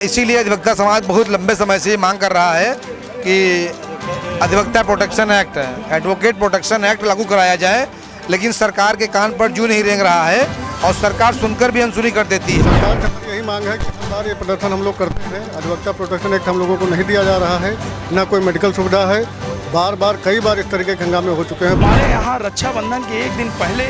इसीलिए अधिवक्ता समाज बहुत लंबे समय से मांग कर रहा है कि अधिवक्ता protection act, advocate protection act लागू कराया जाए, लेकिन सरकार के कान पर जू नहीं रेंग रहा है और सरकार सुनकर भी अनसुनी कर देती है। सरकार से यही मांग है कि हर बार ये प्रदर्शन हम लोग करते हैं, अधिवक्ता प्रोटेक्शन एक्ट हम लोगों को नहीं दिया जा रहा है, न कोई मेडिकल सुविधा है। बार कई बार इस तरीके के हंगामे हो चुके हैं। हमारे यहाँ रक्षाबंधन के एक दिन पहले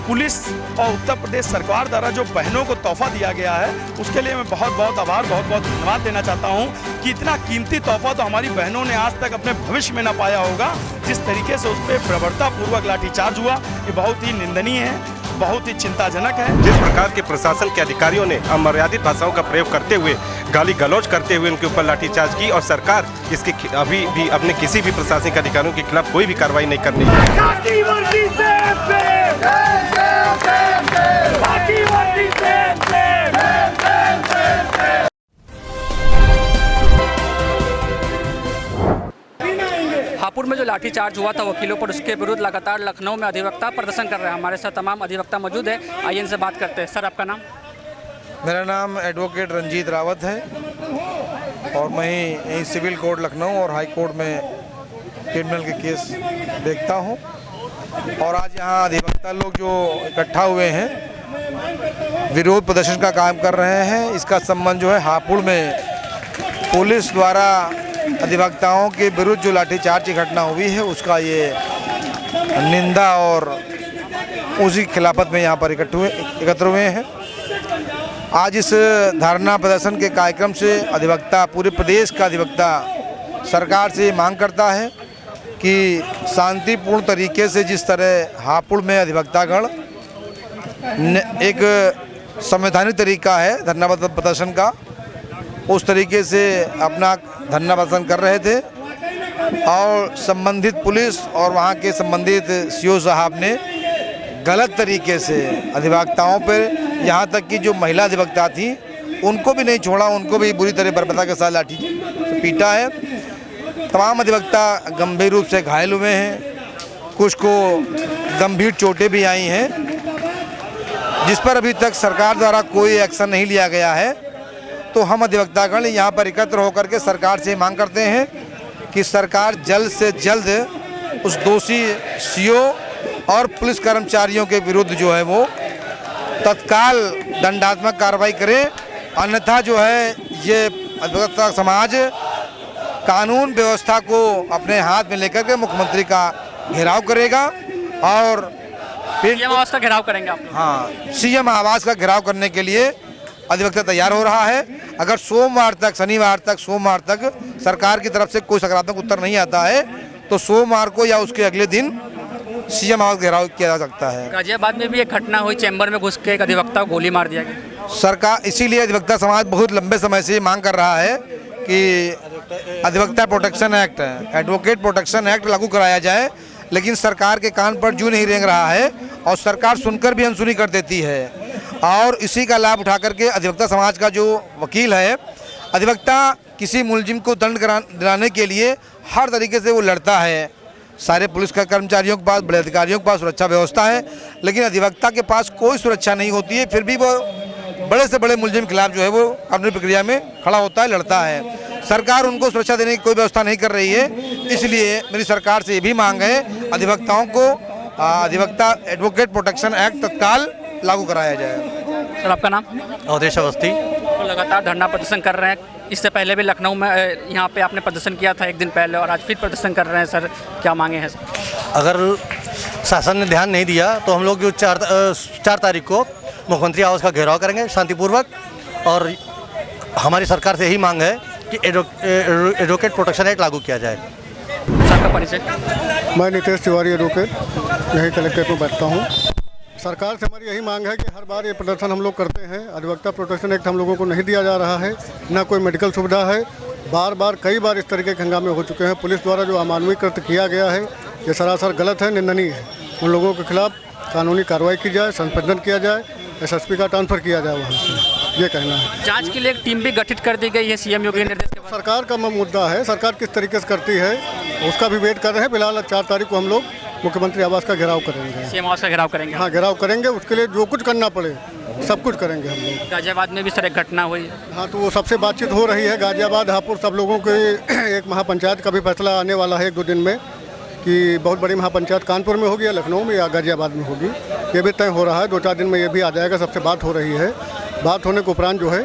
पुलिस और उत्तर प्रदेश सरकार द्वारा जो बहनों को तोहफा दिया गया है, उसके लिए मैं बहुत बहुत धन्यवाद देना चाहता हूँ कि इतना कीमती तोहफा तो हमारी बहनों ने आज तक अपने भविष्य में न पाया होगा। जिस तरीके से उस पर प्रवृत्तापूर्वक लाठीचार्ज हुआ, ये बहुत ही निंदनीय है, बहुत ही चिंताजनक है। जिस प्रकार के प्रशासन के अधिकारियों ने अमर्यादित भाषाओं का प्रयोग करते हुए, गाली गलौज करते हुए उनके ऊपर लाठीचार्ज की और सरकार इसके अभी भी अपने किसी भी प्रशासनिक अधिकारियों के खिलाफ कोई भी कार्रवाई नहीं करनी है। हापुड़ में जो लाठीचार्ज हुआ था वकीलों पर, उसके विरुद्ध लगातार लखनऊ में अधिवक्ता प्रदर्शन कर रहे हैं। हमारे साथ तमाम अधिवक्ता मौजूद है, आइए इनसे बात करते हैं। सर, आपका नाम? मेरा नाम एडवोकेट रंजीत रावत है और मैं यहीं सिविल कोर्ट लखनऊ और हाई कोर्ट में क्रिमिनल के केस देखता हूं। और आज यहाँ अधिवक्ता लोग जो इकट्ठा हुए हैं, विरोध प्रदर्शन का काम कर रहे हैं। इसका संबंध जो है हापुड़ में पुलिस द्वारा अधिवक्ताओं के विरुद्ध जो लाठीचार्ज की घटना हुई है, उसका ये निंदा और उसी खिलाफत में यहाँ पर एकत्र हुए हैं। आज इस धरना प्रदर्शन के कार्यक्रम से अधिवक्ता, पूरे प्रदेश का अधिवक्ता सरकार से मांग करता है कि शांतिपूर्ण तरीके से जिस तरह हापुड़ में अधिवक्तागण एक संवैधानिक तरीका है धरना प्रदर्शन का, उस तरीके से अपना धरना प्रदर्शन कर रहे थे और संबंधित पुलिस और वहाँ के संबंधित सीओ साहब ने गलत तरीके से अधिवक्ताओं पर, यहाँ तक कि जो महिला अधिवक्ता थी उनको भी नहीं छोड़ा, उनको भी बुरी तरह बर्बरता के साथ लाठी से पीटा है। तमाम अधिवक्ता गंभीर रूप से घायल हुए हैं, कुछ को गंभीर चोटें भी आई हैं, जिस पर अभी तक सरकार द्वारा कोई एक्शन नहीं लिया गया है। तो हम अधिवक्तागण यहाँ पर एकत्र होकर के सरकार से मांग करते हैं कि सरकार जल्द से जल्द उस दोषी सीओ और पुलिस कर्मचारियों के विरुद्ध जो है वो तत्काल दंडात्मक कार्रवाई करे, अन्यथा जो है ये अधिवक्ता समाज कानून व्यवस्था को अपने हाथ में लेकर के मुख्यमंत्री का घेराव करेगा और फिर सीएम आवास का घेराव करेंगे आप? हाँ, सीएम आवास का घेराव करने के लिए अधिवक्ता तैयार हो रहा है। अगर सोमवार तक सरकार की तरफ से कोई सकारात्मक उत्तर नहीं आता है तो सोमवार को या उसके अगले दिन सीएम आवास घेराव किया जा सकता है। गाजियाबाद में भी एक घटना हुई, चैम्बर में घुस के एक अधिवक्ता को गोली मार दिया गया। सरकार, इसीलिए अधिवक्ता समाज बहुत लंबे समय से मांग कर रहा है कि अधिवक्ता protection act, advocate protection act लागू कराया जाए, लेकिन सरकार के कान पर जू नहीं रेंग रहा है और सरकार सुनकर भी अनसुनी कर देती है। और इसी का लाभ उठा करके अधिवक्ता समाज का जो वकील है, अधिवक्ता किसी मुलजिम को दंड दिलाने के लिए हर तरीके से वो लड़ता है। सारे पुलिस का कर्मचारियों के पास, बड़े अधिकारियों के पास सुरक्षा व्यवस्था है, लेकिन अधिवक्ता के पास कोई सुरक्षा नहीं होती है। फिर भी वो बड़े से बड़े मुलजिम के खिलाफ जो है वो कानूनी प्रक्रिया में खड़ा होता है, लड़ता है। सरकार उनको सुरक्षा देने की कोई व्यवस्था नहीं कर रही है। इसलिए मेरी सरकार से ये भी मांग है अधिवक्ताओं को अधिवक्ता एडवोकेट प्रोटेक्शन एक्ट तत्काल लागू कराया जाए। सर, आपका नाम? अवधेश अवस्थी। तो लगातार धरना प्रदर्शन कर रहे हैं, इससे पहले भी लखनऊ में यहाँ पे आपने प्रदर्शन किया था एक दिन पहले और आज फिर प्रदर्शन कर रहे हैं। सर, क्या मांगे हैं? अगर शासन ने ध्यान नहीं दिया तो हम लोग जो 4 तारीख को मुख्यमंत्री आवास का घेराव करेंगे शांतिपूर्वक। और हमारी सरकार से यही मांग है कि एडवोकेट प्रोटेक्शन एक्ट लागू किया जाए। सर का परिचय? मैं नितेश तिवारी, एडवोकेट, यही कलेक्ट्रेट में बैठता हूँ। सरकार से हमारी यही मांग है कि हर बार ये प्रदर्शन हम लोग करते हैं, अधिवक्ता प्रोटेक्शन एक्ट हम लोगों को नहीं दिया जा रहा है, न कोई मेडिकल सुविधा है। कई बार इस तरीके के हंगामे हो चुके हैं। पुलिस द्वारा जो अमानवीय कृत्य किया गया है, ये सरासर गलत है, निंदनीय है। उन लोगों के खिलाफ कानूनी कार्रवाई की जाए, संशोधन किया जाए, एसएसपी का ट्रांसफर किया जाए वहाँ से, ये कहना है। जांच के लिए एक टीम भी गठित कर दी गई है सीएम योगी निर्देश के बाद। सरकार का मुद्दा है, सरकार किस तरीके से करती है उसका भी वेट कर रहे हैं। फिलहाल 4 तारीख को हम लोग मुख्यमंत्री आवास का घेराव करेंगे। सीएम आवास का घेराव करेंगे? हाँ, घेराव करेंगे। उसके लिए जो कुछ करना पड़े सब कुछ करेंगे हम लोग। गाजियाबाद में भी सर एक घटना हुई। हाँ, तो वो सबसे बातचीत हो रही है। गाजियाबाद हापुड़ सब लोगों के एक महापंचायत का भी फैसला आने वाला है 1-2 दिन में कि बहुत बड़ी महापंचायत कानपुर में होगी या लखनऊ में या गाजियाबाद में होगी, ये भी तय हो रहा है। 2-4 दिन में ये भी आ जाएगा। सबसे बात हो रही है। बात होने के उपरांत जो है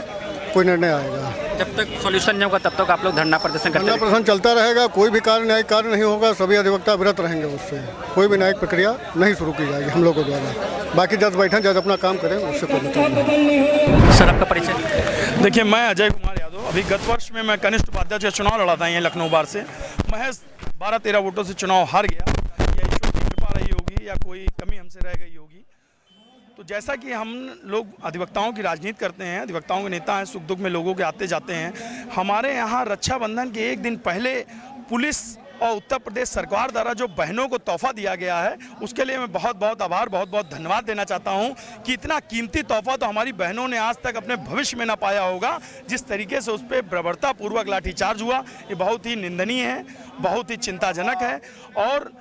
कोई निर्णय आएगा। जब तक सॉल्यूशन नहीं होगा तब तक आप लोग धरना प्रदर्शन करते धरना प्रदर्शन चलता रहेगा। कोई भी कार्य न्यायिक कार्य नहीं होगा। सभी अधिवक्ता विरत रहेंगे उससे। कोई भी न्यायिक प्रक्रिया नहीं शुरू की जाएगी हम लोगों द्वारा। बाकी जज बैठें, जज अपना काम करें, उससे कोई मतलब नहीं। सर आपका परिचय? देखिए, मैं अजय कुमार यादव। अभी गत वर्ष में मैं कनिष्ठ उपाध्यक्ष का चुनाव लड़ा था यहाँ लखनऊ बार से। महज 12-13 वोटों से चुनाव हार गया। या ईश्वर की कृपा रही होगी या कोई कमी हमसे रह गई होगी। तो जैसा कि हम लोग अधिवक्ताओं की राजनीति करते हैं, अधिवक्ताओं के नेता हैं, सुख दुख में लोगों के आते जाते हैं। हमारे यहाँ रक्षाबंधन के एक दिन पहले पुलिस और उत्तर प्रदेश सरकार द्वारा जो बहनों को तोहफा दिया गया है, उसके लिए मैं बहुत बहुत आभार, बहुत बहुत धन्यवाद देना चाहता हूं कि इतना कीमती तोहफा तो हमारी बहनों ने आज तक अपने भविष्य में ना पाया होगा। जिस तरीके से उस पर बर्बरतापूर्वक लाठीचार्ज हुआ, ये बहुत ही निंदनीय है, बहुत ही चिंताजनक है। और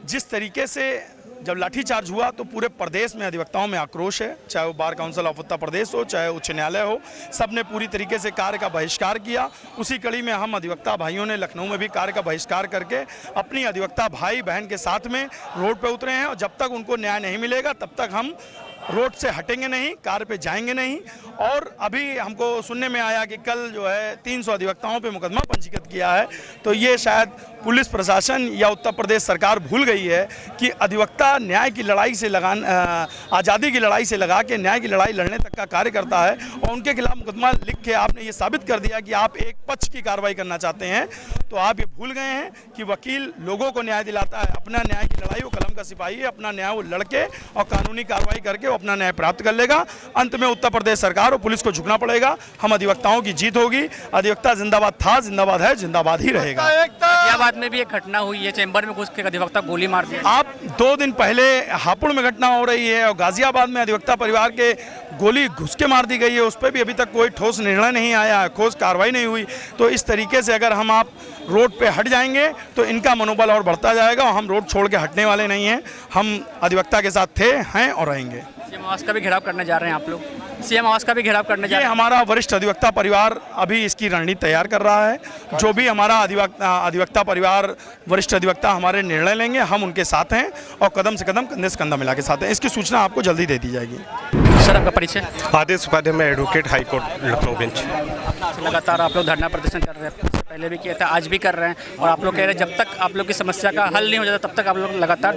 जिस तरीके से जब लाठीचार्ज हुआ तो पूरे प्रदेश में अधिवक्ताओं में आक्रोश है, चाहे वो bar council of Uttar Pradesh हो, चाहे उच्च न्यायालय हो, सब ने पूरी तरीके से कार्य का बहिष्कार किया। उसी कड़ी में हम अधिवक्ता भाइयों ने लखनऊ में भी कार्य का बहिष्कार करके अपनी अधिवक्ता भाई बहन के साथ में रोड पे उतरे हैं। और जब तक उनको न्याय नहीं मिलेगा तब तक हम रोड से हटेंगे नहीं, कार्य पे जाएंगे नहीं। और अभी हमको सुनने में आया कि कल जो है 300 अधिवक्ताओं पे मुकदमा पंजीकृत किया है। तो ये शायद पुलिस प्रशासन या उत्तर प्रदेश सरकार भूल गई है कि अधिवक्ता न्याय की लड़ाई से आज़ादी की लड़ाई से लगा के न्याय की लड़ाई लड़ने तक का कार्य करता है। और उनके खिलाफ मुकदमा लिख के आपने ये साबित कर दिया कि आप एक पक्ष की कार्रवाई करना चाहते हैं। तो आप ये भूल गए हैं कि वकील लोगों को न्याय दिलाता है। अपना न्याय की लड़ाई वो कलम का सिपाही है। अपना न्याय वो लड़के और कानूनी कार्रवाई करके वो अपना न्याय प्राप्त कर लेगा। अंत में उत्तर प्रदेश सरकार और पुलिस को झुकना पड़ेगा। हम अधिवक्ताओं की जीत होगी। अधिवक्ता जिंदाबाद था, जिंदाबाद है, जिंदाबाद ही रहेगा। गाजियाबाद में भी एक घटना हुई है, चैम्बर में घुस के अधिवक्ता गोली मार दिया। आप 2 दिन पहले हापुड़ में घटना हो रही है और गाजियाबाद में अधिवक्ता परिवार के गोली घुस के मार दी गई है। उस पर भी अभी तक कोई ठोस निर्णय नहीं आया, ठोस कार्रवाई नहीं हुई। तो इस तरीके से अगर हम आप रोड पे हट जाएंगे तो इनका मनोबल और बढ़ता जाएगा। और हम रोड छोड़ के हटने वाले नहीं हैं। हम अधिवक्ता के साथ थे, हैं और रहेंगे। सीएम आवास का भी घेराव करने जा रहे हैं आप लोग? सीएम आवास का भी घेराव करने जा ये रहे हैं? हमारा वरिष्ठ अधिवक्ता परिवार अभी इसकी रणनीति तैयार कर रहा है। जो भी हमारा अधिवक्ता परिवार, वरिष्ठ अधिवक्ता हमारे निर्णय लेंगे, हम उनके साथ हैं और कदम से कदम, कंधे से कंधा मिला के साथ हैं। इसकी सूचना आपको जल्दी दे दी जाएगी। सर आपका परिचय? आदेश उपाध्याय, मैं advocate high court Lucknow bench. लगातार आप लोग धरना प्रदर्शन कर रहे हैं, इससे पहले भी किया था, आज भी कर रहे हैं। और आप लोग कह रहे हैं जब तक आप लोग की समस्या का हल नहीं हो जाता तब तक आप लोग लगातार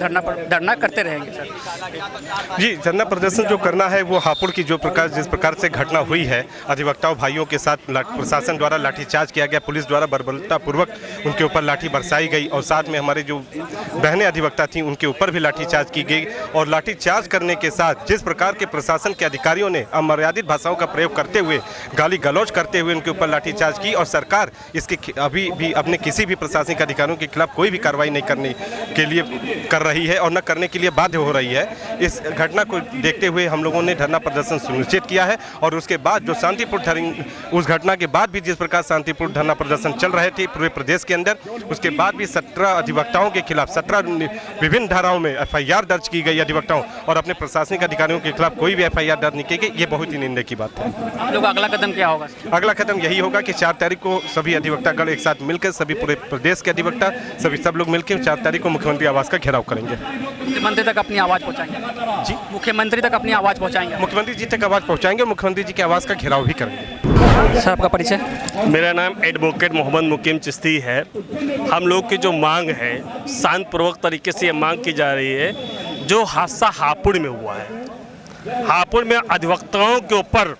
धरना करते रहेंगे। सर जी, धरना प्रदर्शन जो करना है वो हापुड़ की जिस प्रकार से घटना हुई है, अधिवक्ताओं भाइयों के साथ प्रशासन द्वारा लाठीचार्ज किया गया, पुलिस द्वारा बर्बरतापूर्वक उनके ऊपर लाठी बरसाई गई और साथ में हमारे जो बहनें अधिवक्ता थीं उनके ऊपर भी लाठीचार्ज की गई। और लाठीचार्ज करने के साथ जिस प्रकार के प्रशासन के अधिकारियों ने अमर्यादित भाषाओं का प्रयोग करते हुए, गाली गलौज करते हुए उनके ऊपर लाठीचार्ज की। और सरकार इसके अभी भी अपने किसी भी प्रशासनिक अधिकारियों के खिलाफ कोई भी कार्रवाई नहीं करने के लिए कर रही है और न करने के लिए बाध्य हो रही है। इस घटना को देखते हुए हम लोगों ने धरना प्रदर्शन सुनिश्चित किया है। और उसके बाद जो शांतिपूर्ण, उस घटना के बाद भी जिस प्रकार शांतिपूर्ण धरना प्रदर्शन चल रहे थे पूरे प्रदेश के अंदर, उसके बाद भी 17 अधिवक्ताओं के खिलाफ 17 विभिन्न धाराओं में FIR दर्ज की गई अधिवक्ताओं और अपने प्रशासनिक अधिकारियों के खिलाफ कोई भी FIR दर्ज नहीं की गई। ये बहुत ही निंदनीय की बात है। आप लोग अगला कदम क्या होगा? अगला कदम यही होगा कि 4 तारीख को सभी अधिवक्तागण एक साथ मिलकर, सभी पूरे प्रदेश के अधिवक्ता सब लोग मिलकर 4 तारीख को मुख्यमंत्री आवास का घेराव करेंगे। मुख्यमंत्री तक अपनी आवाज़ पहुँचाएंगे? जी, मुख्यमंत्री तक अपनी आवाज़ पहुँचाएंगे? मुख्यमंत्री जी तक आवाज़ पहुँचाएंगे, मुख्यमंत्री जी के आवास का घेराव भी करेंगे। सर आपका परिचय? मेरा नाम एडवोकेट मोहम्मद मुकीम चिश्ती है। हम लोग की जो मांग है, शांतिपूर्वक तरीके से ये मांग की जा रही है। जो हादसा हापुड़ में हुआ है, हापुड़ में अधिवक्ताओं के ऊपर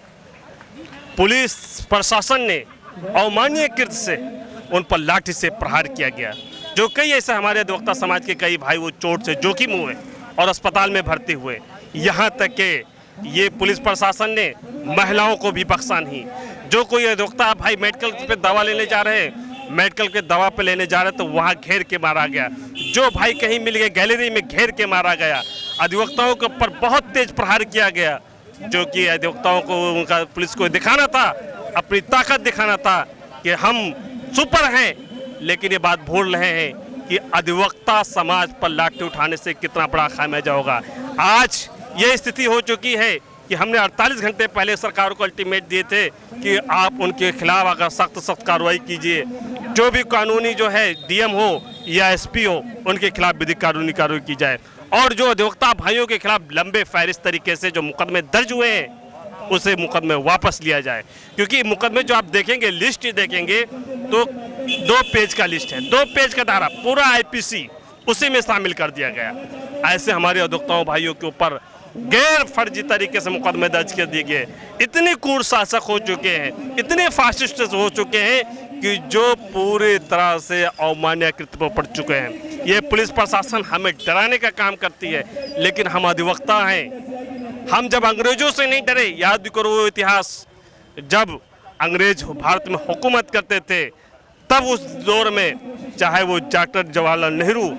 पुलिस प्रशासन ने अवमाननीय कृत्य से उन पर लाठी से प्रहार किया गया। जो कई ऐसे हमारे अधिवक्ता समाज के कई भाई वो चोट से जोखिम हुए और अस्पताल में भर्ती हुए। यहाँ तक कि ये पुलिस प्रशासन ने महिलाओं को भी बख्शा नहीं। जो कोई अधिवक्ता भाई मेडिकल पे दवा लेने जा रहे हैं, मेडिकल के दवा पे लेने जा रहे तो वहाँ घेर के मारा गया। जो भाई कहीं मिल गए गैलरी में घेर के मारा गया। अधिवक्ताओं के ऊपर बहुत तेज प्रहार किया गया, जो कि अधिवक्ताओं को उनका पुलिस को दिखाना था, अपनी ताकत दिखाना था कि हम सुपर हैं। लेकिन ये बात भूल रहे हैं कि अधिवक्ता समाज पर लाठी उठाने से कितना बड़ा खामियाजा होगा। आज ये स्थिति हो चुकी है कि हमने 48 घंटे पहले सरकार को अल्टीमेट दिए थे कि आप उनके खिलाफ अगर सख्त कार्रवाई कीजिए, जो भी कानूनी जो है डीएम हो या एसपी हो उनके खिलाफ विधिक कानूनी कार्रवाई की जाए, और जो अधिवक्ता भाइयों के खिलाफ लंबे फहरिस्त तरीके से जो मुकदमे दर्ज हुए हैं उसे मुकदमे वापस लिया जाए। क्योंकि मुकदमे जो आप देखेंगे, लिस्ट देखेंगे तो 2 पेज का लिस्ट है, 2 पेज का धारा, पूरा आईपीसी उसी में शामिल कर दिया गया। ऐसे हमारे अधिवक्ताओं भाइयों के ऊपर गैर फर्जी तरीके से मुकदमे दर्ज कर दिए गए। इतने क्रूर शासक हो चुके हैं, इतने फासिस्ट हो चुके हैं कि जो पूरी तरह से अवमान्यकृत पर पड़ चुके हैं। ये पुलिस प्रशासन हमें डराने का काम करती है, लेकिन हम अधिवक्ता हैं। हम जब अंग्रेजों से नहीं डरे, याद करो वो इतिहास, जब अंग्रेज भारत में हुकूमत करते थे तब उस दौर में चाहे वो डॉक्टर जवाहरलाल नेहरू,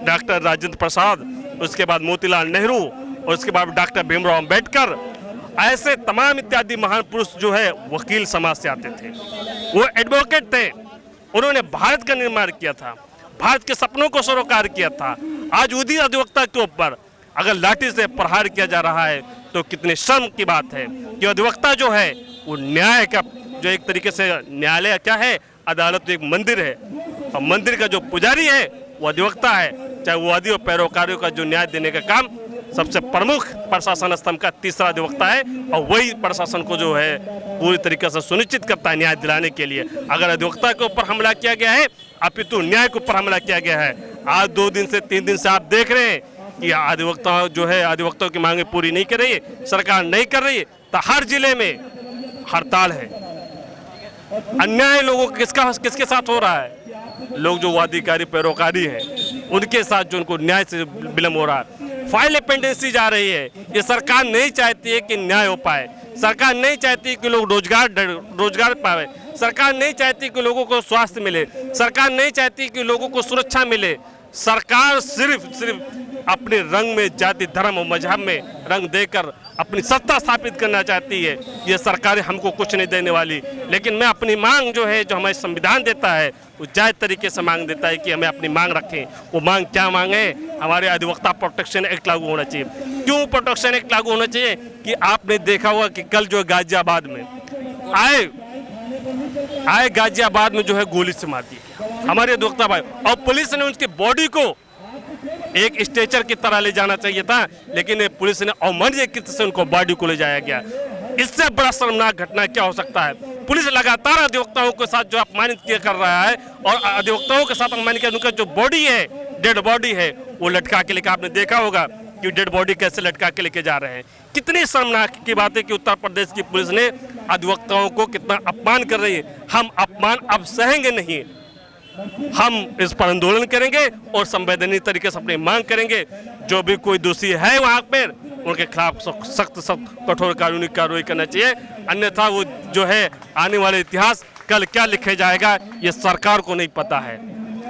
डॉक्टर राजेंद्र प्रसाद, उसके बाद मोतीलाल नेहरू और उसके बाद डॉक्टर भीमराव अंबेडकर, ऐसे तमाम इत्यादि महान पुरुष जो है वकील समाज से आते थे, वो एडवोकेट थे। उन्होंने भारत का निर्माण किया था, भारत के सपनों को सरोकार किया था। आज उसी अधिवक्ता के ऊपर अगर लाठी से प्रहार किया जा रहा है तो कितनी शर्म की बात है कि अधिवक्ता जो है वो न्याय का जो एक तरीके से न्यायालय क्या है, अदालत एक मंदिर है, और मंदिर का जो पुजारी है वो अधिवक्ता है। चाहे वो अधिव पैरोकारियों का जो न्याय देने का काम सबसे प्रमुख प्रशासन स्तंभ का तीसरा अधिवक्ता है, और वही प्रशासन को जो है पूरी तरीके से सुनिश्चित करता है न्याय दिलाने के लिए। अगर अधिवक्ता के ऊपर हमला किया गया है, अपितु न्याय के ऊपर हमला किया गया है। आज 2 दिन से 3 दिन से आप देख रहे हैं कि अधिवक्ता जो है अधिवक्ताओं की मांगे पूरी नहीं कर रही है, सरकार नहीं कर रही है, तो हर जिले में हड़ताल है। अन्याय लोगों किसके साथ हो रहा है? लोग जो वादिकारी पैरोकारी हैं उनके साथ, जो उनको न्याय से विलम्ब हो रहा है। फाइल अपेंडेंसी जा रही है। ये सरकार नहीं चाहती है कि न्याय हो पाए, सरकार नहीं चाहती कि लोग रोजगार पाए, सरकार नहीं चाहती कि लोगों को स्वास्थ्य मिले, सरकार नहीं चाहती कि लोगों को सुरक्षा मिले। सरकार सिर्फ अपने रंग में, जाति धर्म और मजहब में रंग देकर अपनी सत्ता स्थापित करना चाहती है। ये सरकारें हमको कुछ नहीं देने वाली। लेकिन मैं अपनी मांग जो है, जो हमारे संविधान देता है, वो जायज़ तरीके से मांग देता है कि हमें अपनी मांग रखें। वो मांग क्या मांग है? हमारे अधिवक्ता प्रोटेक्शन एक्ट लागू होना चाहिए। क्यों प्रोटेक्शन एक्ट लागू होना चाहिए? कि आपने देखा होगा कि कल जो गाजियाबाद में आए गाजियाबाद में जो है गोली से मार दी हमारे अधिवक्ता भाई, और पुलिस ने उनकी बॉडी को एक स्ट्रेचर की तरह ले जाना चाहिए था, लेकिन पुलिस ने अवमाननीय से उनको बॉडी को ले जाया गया। इससे बड़ा शर्मनाक घटना क्या हो सकता है? पुलिस लगातार अधिवक्ताओं के साथ जो अपमानित किया कर रहा है, और अधिवक्ताओं के साथ अपमानित किया, उनका जो बॉडी है, डेड बॉडी है, वो लटका के लेकर, आपने देखा होगा कि डेड बॉडी कैसे लटका के लेके जा रहे हैं। कितनी शर्मनाक की बात है कि उत्तर प्रदेश की पुलिस ने अधिवक्ताओं को कितना अपमान कर रही है। हम अपमान अब सहेंगे नहीं, हम इस पर आंदोलन करेंगे और संवैधानिक तरीके से अपनी मांग करेंगे। जो भी कोई दोषी है वहाँ पर, उनके खिलाफ सख्त कठोर कानूनी कार्रवाई करना चाहिए। अन्यथा वो जो है आने वाले इतिहास कल क्या लिखे जाएगा ये सरकार को नहीं पता है।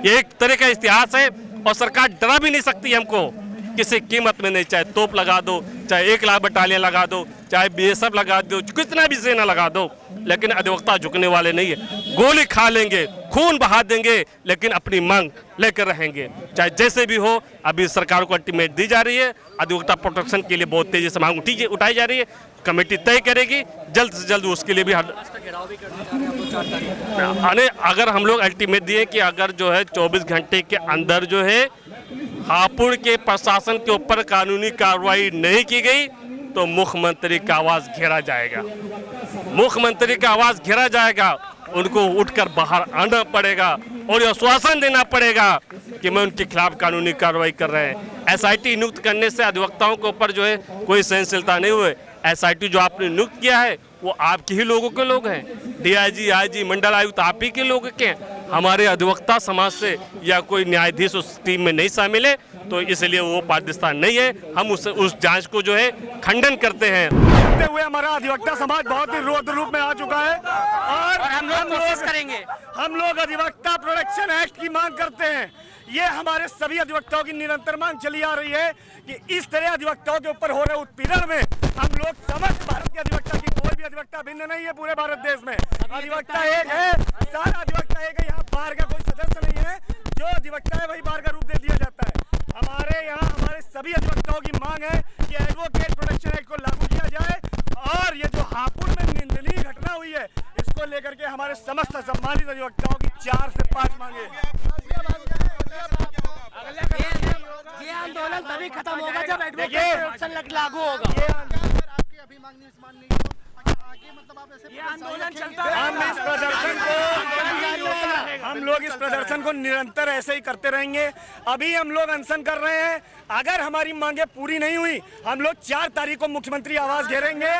ये एक तरह का इतिहास है, और सरकार डरा भी नहीं सकती हमको किसी कीमत में नहीं। चाहे तोप लगा दो, चाहे 1 लाख बटालियन लगा दो, चाहे बीएसएफ लगा दो, कितना भी सेना लगा दो, लेकिन अधिवक्ता झुकने वाले नहीं है। गोली खा लेंगे, खून बहा देंगे, लेकिन अपनी मांग लेकर रहेंगे, चाहे जैसे भी हो। अभी सरकार को अल्टीमेट दी जा रही है, अधिवक्ता प्रोटेक्शन के लिए बहुत तेजी से मांग उठाई जा रही है। कमेटी तय करेगी, जल्द से जल्द उसके लिए भी अगर हम लोग अल्टीमेट दिए कि अगर जो है 24 घंटे के अंदर जो है हापुड़ के प्रशासन के ऊपर कानूनी कार्रवाई नहीं की गई तो मुख्यमंत्री का आवाज घेरा जाएगा। मुख्यमंत्री का आवाज घेरा जाएगा, उनको उठकर बाहर आना पड़ेगा और ये आश्वासन देना पड़ेगा कि मैं उनके खिलाफ कानूनी कार्रवाई कर रहे हैं। एसआईटी नियुक्त करने से अधिवक्ताओं के ऊपर जो है कोई सहनशीलता नहीं हुई। एसआईटी जो आपने नियुक्त किया है वो आपके ही लोगों के लोग हैं। डीआईजी, आईजी, मंडल आयुक्त आप ही के लोग के हैं। हमारे अधिवक्ता समाज से या कोई न्यायाधीश उस टीम में नहीं शामिल है, तो इसलिए वो पाकिस्तान नहीं है। हम उस जांच को जो है खंडन करते हैं। देखते हुए हमारा अधिवक्ता समाज बहुत ही रौद्र रूप में आ चुका है, और हम लोग कोशिश करेंगे। हम लोग अधिवक्ता प्रोटेक्शन एक्ट की मांग करते हैं। ये हमारे सभी अधिवक्ताओं की निरंतर मांग चली आ रही है कि इस तरह अधिवक्ताओं के ऊपर हो रहे उत्पीड़न में हम लोग समस्त भारत के अधिवक्ता की, कोई भी अधिवक्ता भिन्न नहीं है पूरे भारत देश में। अधिवक्ता एक है, सारा अधिवक्ता एक है। यहाँ बार का कोई सदस्य नहीं है, जो अधिवक्ता है वही बार का रूप दे दिया जाता है। हमारे यहाँ हमारे सभी अधिवक्ताओं की मांग है कि एडवोकेट प्रोटेक्शन एक्ट को लागू किया जाए 45 अधिवक्ताओं की 4 से 5 मांगे। ये आंदोलन तभी खत्म होगा जब एडवोकेट प्रोटेक्शन लागू होगा। ये आंदोलन चलता हम लोग इस प्रदर्शन को निरंतर ऐसे ही करते रहेंगे। अभी हम लोग अनशन कर रहे हैं। अगर हमारी मांगे पूरी नहीं हुई, हम लोग 4 तारीख को मुख्यमंत्री आवास घेरेंगे।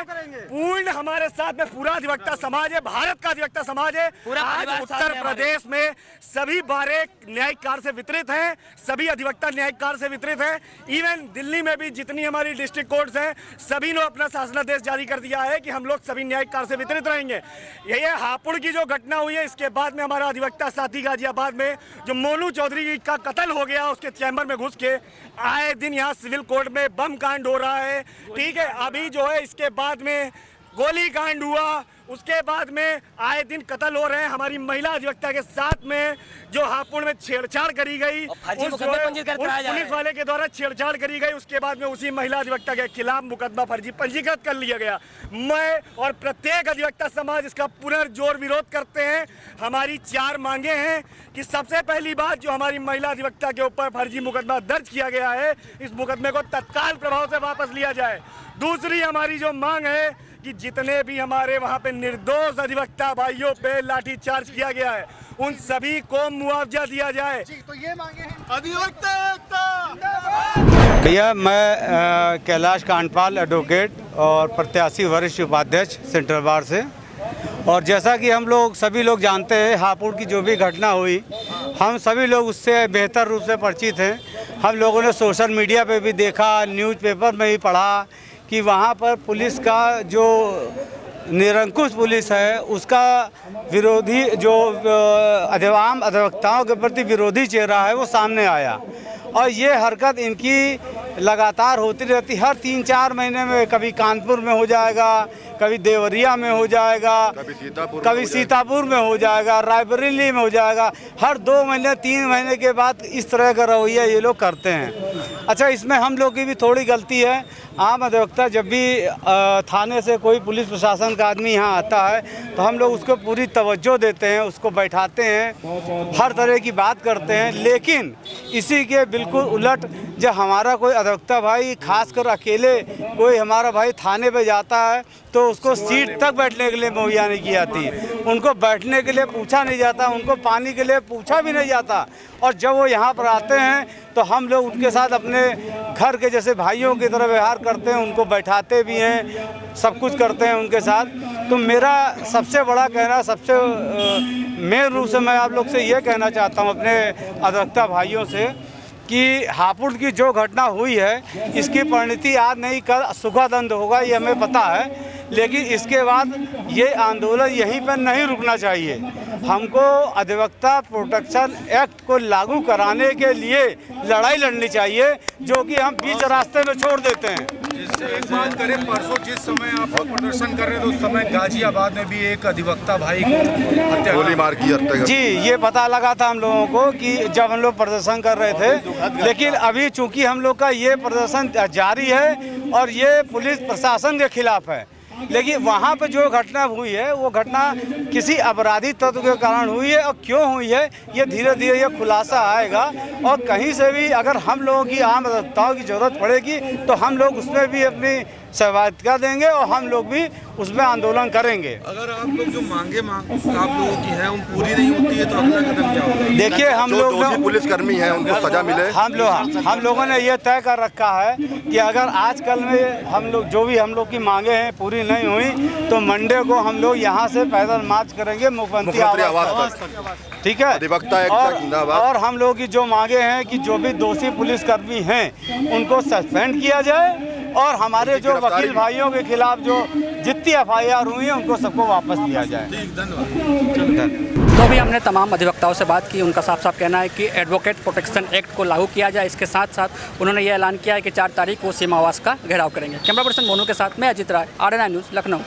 पूर्ण हमारे साथ में पूरा अधिवक्ता समाज है, भारत का अधिवक्ता समाज है। आज उत्तर प्रदेश में सभी बारे न्यायिक कार्य से वितरित हैं, सभी अधिवक्ता न्यायिक कार्य से वितरित हैं। इवन दिल्ली में भी जितनी हमारी डिस्ट्रिक्ट कोर्ट्स हैं, सभी ने अपना शासनादेश जारी कर दिया है कि हम लोग सभी न्यायिक कार्य से वितरित रहेंगे। ये हापुड़ की जो घटना हुई है, इसके बाद में हमारा अधिवक्ता साथी गाजियाबाद में जो मोनू चौधरी का कत्ल हो गया, उसके चैम्बर में घुस के आए दिन यहाँ सिविल कोर्ट में बम कांड हो रहा है। ठीक है, अभी जो है इसके बाद में गोली कांड हुआ, उसके बाद में आए दिन कत्ल हो रहे हैं। हमारी महिला अधिवक्ता के साथ में जो हापुड़ में छेड़छाड़ करी गई, पुलिस वाले के द्वारा छेड़छाड़ करी गई, उसके बाद में उसी महिला अधिवक्ता के खिलाफ मुकदमा फर्जी पंजीकृत कर लिया गया। मैं और प्रत्येक अधिवक्ता समाज इसका पुनर्जोर विरोध करते हैं। हमारी 4 मांगे हैं कि सबसे पहली बात, जो हमारी महिला अधिवक्ता के ऊपर फर्जी मुकदमा दर्ज किया गया है, इस मुकदमे को तत्काल प्रभाव से वापस लिया जाए। दूसरी हमारी जो मांग है कि जितने भी हमारे वहाँ पे निर्दोष अधिवक्ता भाइयों पे लाठीचार्ज किया गया है, उन सभी को मुआवजा दिया जाए। तो ये मांगे हैं भैया, मैं कैलाश कांडपाल एडवोकेट और प्रत्याशी वरिष्ठ उपाध्यक्ष सेंट्रल बार से। और जैसा कि हम लोग सभी लोग जानते हैं, हापुड़ की जो भी घटना हुई, हम सभी लोग उससे बेहतर रूप से परिचित हैं। हम लोगों ने सोशल मीडिया पे भी देखा, न्यूज़पेपर में भी पढ़ा कि वहाँ पर पुलिस का जो निरंकुश पुलिस है, उसका विरोधी जो आम अधिवक्ताओं के प्रति विरोधी चेहरा है, वो सामने आया। और ये हरकत इनकी लगातार होती रहती, हर 3-4 महीने में कभी कानपुर में हो जाएगा, कभी देवरिया में हो जाएगा, कभी सीतापुर में हो जाएगा, रायबरेली में हो जाएगा। हर 2 महीने 3 महीने के बाद इस तरह का रवैया ये लोग करते हैं। अच्छा, इसमें हम लोग की भी थोड़ी गलती है। आम अधिवक्ता जब भी थाने से कोई पुलिस प्रशासन का आदमी यहाँ आता है, तो हम लोग उसको पूरी तवज्जो देते हैं, उसको बैठाते हैं, हर तरह की बात करते हैं। लेकिन इसी के बिल्कुल उलट जब हमारा कोई अधिवक्ता भाई, खासकर अकेले कोई हमारा भाई थाने पे जाता है, तो उसको सीट तक बैठने के लिए मुहैया नहीं की जाती, उनको बैठने के लिए पूछा नहीं जाता, उनको पानी के लिए पूछा भी नहीं जाता। और जब वो यहाँ पर आते हैं, तो हम लोग उनके साथ अपने घर के जैसे भाइयों की तरह व्यवहार करते हैं, उनको बैठाते भी हैं, सब कुछ करते हैं उनके साथ। तो मेरा सबसे बड़ा कहना, सबसे मेन रूप से मैं आप लोग से ये कहना चाहता हूँ अपने अधिवक्ता भाइयों से, कि हापुड़ की जो घटना हुई है, इसकी परिणति आज नहीं कल सुखद अंत होगा, ये हमें पता है। लेकिन इसके बाद ये आंदोलन यहीं पर नहीं रुकना चाहिए। हमको अधिवक्ता प्रोटेक्शन एक्ट को लागू कराने के लिए लड़ाई लड़नी चाहिए, जो कि हम बीच रास्ते में छोड़ देते हैं। जिससे एक बात करें, परसों जिस समय आप लोग प्रदर्शन कर रहे थे, उस समय गाजियाबाद में भी एक अधिवक्ता भाई को गोली मार की हत्या। जी, ये पता लगा था हम लोगों को कि जब हम लोग प्रदर्शन कर रहे थे। लेकिन अभी चूंकि हम लोग का ये प्रदर्शन जारी है और ये पुलिस प्रशासन के खिलाफ है, लेकिन वहाँ पर जो घटना हुई है, वो घटना किसी अपराधी तत्व के कारण हुई है। और क्यों हुई है, ये धीरे धीरे ये खुलासा आएगा। और कहीं से भी अगर हम लोगों की आम अधिवक्ताओं की ज़रूरत पड़ेगी, तो हम लोग उसमें भी अपनी सहभागिता देंगे और हम लोग भी उसमें आंदोलन करेंगे। अगर आप लोग जो मांगे आप लोगों की है, उन पूरी नहीं होती है, तो अगला कदम क्या होगा? देखिए, हम लोग पुलिसकर्मी हैं, उनको सजा मिले। हम लोगों ने ये तय कर रखा है कि अगर आजकल में हम लोग जो भी हम लोग की मांगे हैं पूरी नहीं हुई, तो मंडे को हम लोग यहाँ से पैदल मार्च करेंगे मुख्यमंत्री आवास तक। ठीक है, और हम लोग की जो मांगे हैं कि जो भी दोषी पुलिसकर्मी हैं, उनको सस्पेंड किया जाए, और हमारे जो वकील भाइयों के खिलाफ जो जितनी FIR हुई है, उनको सबको वापस दिया जाए। धन्यवाद। तो भी हमने तमाम अधिवक्ताओं से बात की। उनका साफ साफ कहना है कि एडवोकेट प्रोटेक्शन एक्ट को लागू किया जाए। इसके साथ साथ उन्होंने ये ऐलान किया है कि 4 तारीख को सीमा आवास का घेराव करेंगे। कैमरा पर्सन मोनू के साथ मैं अजित राय, RNI न्यूज़, लखनऊ।